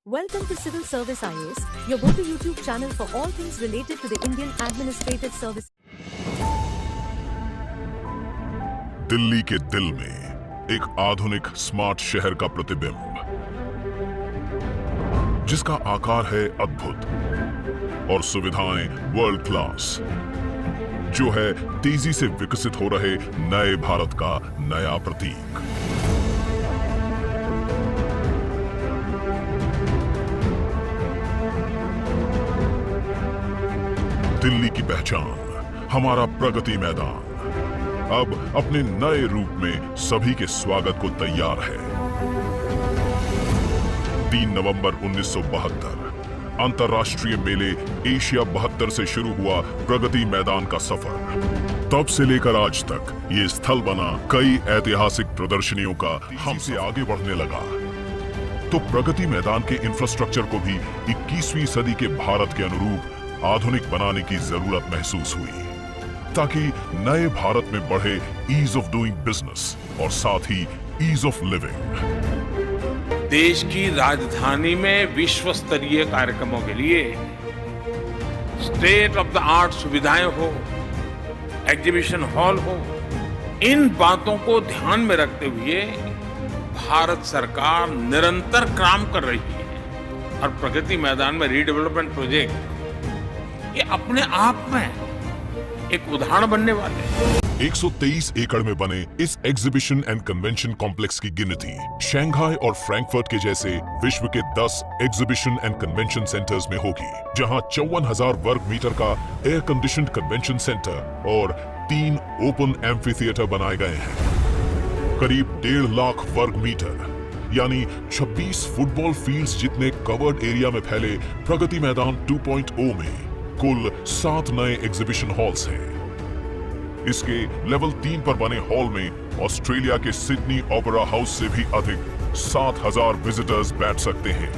Welcome to Civil Service IAS, your go-to YouTube channel for all things related to the Indian Administrative Service. Delhi के दिल में एक आधुनिक smart शहर का प्रतिबिंब, जिसका आकार है अद्भुत और सुविधाएं वर्ल्ड क्लास, जो है तेजी से विकसित हो रहे नए भारत का नया प्रतीक। दिल्ली की पहचान, हमारा प्रगति मैदान, अब अपने नए रूप में सभी के स्वागत को तैयार है। 3 नवंबर 1972 अंतर्राष्ट्रीय मेले एशिया 72 से शुरू हुआ प्रगति मैदान का सफर। तब से लेकर आज तक ये स्थल बना कई ऐतिहासिक प्रदर्शनियों का हमसे आगे बढ़ने लगा। तो प्रगति मैदान के इंफ्रास्ट्रक्चर को भी 21वीं सदी के भारत के अनुरूप आधुनिक बनाने की जरूरत महसूस हुई, ताकि नए भारत में बढ़े ईज ऑफ डूइंग बिजनेस और साथ ही ईज ऑफ लिविंग। देश की राजधानी में विश्व स्तरीय कार्यक्रमों के लिए स्टेट ऑफ द आर्ट सुविधाएं हो, एग्जीबिशन हॉल हो, इन बातों को ध्यान में रखते हुए भारत सरकार निरंतर काम कर रही है। और प्रगति मैदान में रीडेवलपमेंट प्रोजेक्ट ये अपने आप में एक उदाहरण बनने वाले हैं। 123 एकड़ में बने इस एग्जीबिशन एंड कन्वेंशन कॉम्प्लेक्स की गिनती शंघाई और फ्रैंकफर्ट के जैसे विश्व के 10 एग्जीबिशन एंड कन्वेंशन सेंटर्स में होगी, जहां 54,000 वर्ग मीटर का एयर कंडीशनड कन्वेंशन सेंटर और 3 ओपन एम्फी थिएटर बनाए गए हैं। करीब 1.5 लाख वर्ग मीटर यानी 26 फुटबॉल फील्ड्स जितने कवर्ड एरिया में फैले प्रगति मैदान 2.0 में कुल 7 नए एग्जीबिशन हॉल्स हैं। इसके लेवल 3 पर बने हॉल में ऑस्ट्रेलिया के सिडनी ओपेरा हाउस से भी अधिक 7,000 विजिटर्स बैठ सकते हैं।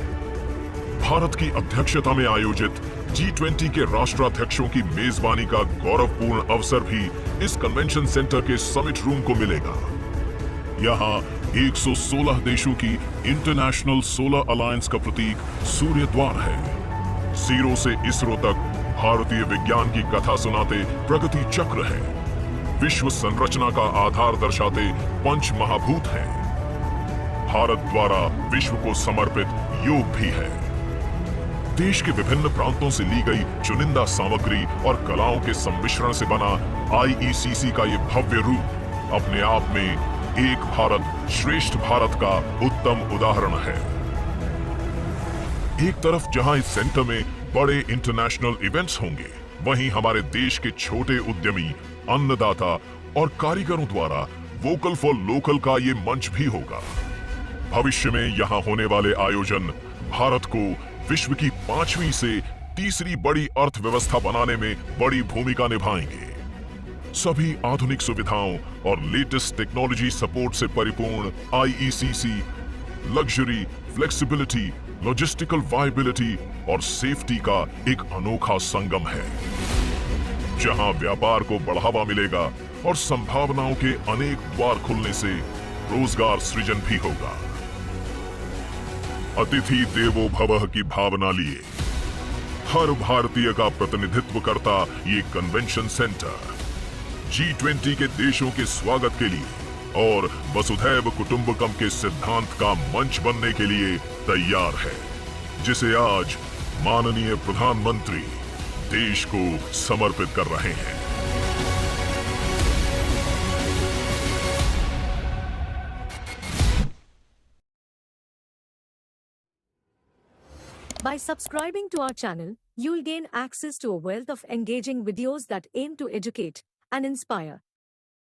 भारत की अध्यक्षता में आयोजित G20 के राष्ट्राध्यक्षों की मेजबानी का गौरवपूर्ण अवसर भी इस कन्वेंशन सेंटर के समिट रूम को मिलेगा। यहाँ 116 देशों की इंटरनेशनल सोलर अलायंस का प्रतीक सूर्य द्वार है। जीरो से इसरो तक भारतीय विज्ञान की कथा सुनाते प्रगति चक्र है। विश्व संरचना का आधार दर्शाते पंच महाभूत हैं। भारत द्वारा विश्व को समर्पित योग भी है। देश के विभिन्न प्रांतों से ली गई चुनिंदा सामग्री और कलाओं के सम्मिश्रण से बना IECC का ये भव्य रूप अपने आप में एक भारत श्रेष्ठ भारत का उत्तम उदाहरण है। एक तरफ जहां इस सेंटर में बड़े इंटरनेशनल इवेंट्स होंगे, वहीं हमारे देश के छोटे उद्यमी, अन्नदाता और कारीगरों द्वारा वोकल फॉर लोकल का ये मंच भी होगा। भविष्य में यहाँ होने वाले आयोजन भारत को विश्व की 5वीं से तीसरी बड़ी अर्थव्यवस्था बनाने में बड़ी भूमिका निभाएंगे। सभी आधुनिक सुविधाओं और लेटेस्ट टेक्नोलॉजी सपोर्ट से परिपूर्ण IECC luxury, flexibility, logistical viability और सेफ्टी का एक अनोखा संगम है, जहां व्यापार को बढ़ावा मिलेगा और संभावनाओं के अनेक द्वार खुलने से रोजगार सृजन भी होगा। अतिथि देवो भवः की भावना लिए हर भारतीय का प्रतिनिधित्व करता ये कन्वेंशन सेंटर G20 के देशों के स्वागत के लिए और वसुधैव कुटुंबकम के सिद्धांत का मंच बनने के लिए तैयार है, जिसे आज माननीय प्रधानमंत्री देश को समर्पित कर रहे हैं। By subscribing to our channel, you'll gain access to a wealth of engaging videos that aim to educate and inspire.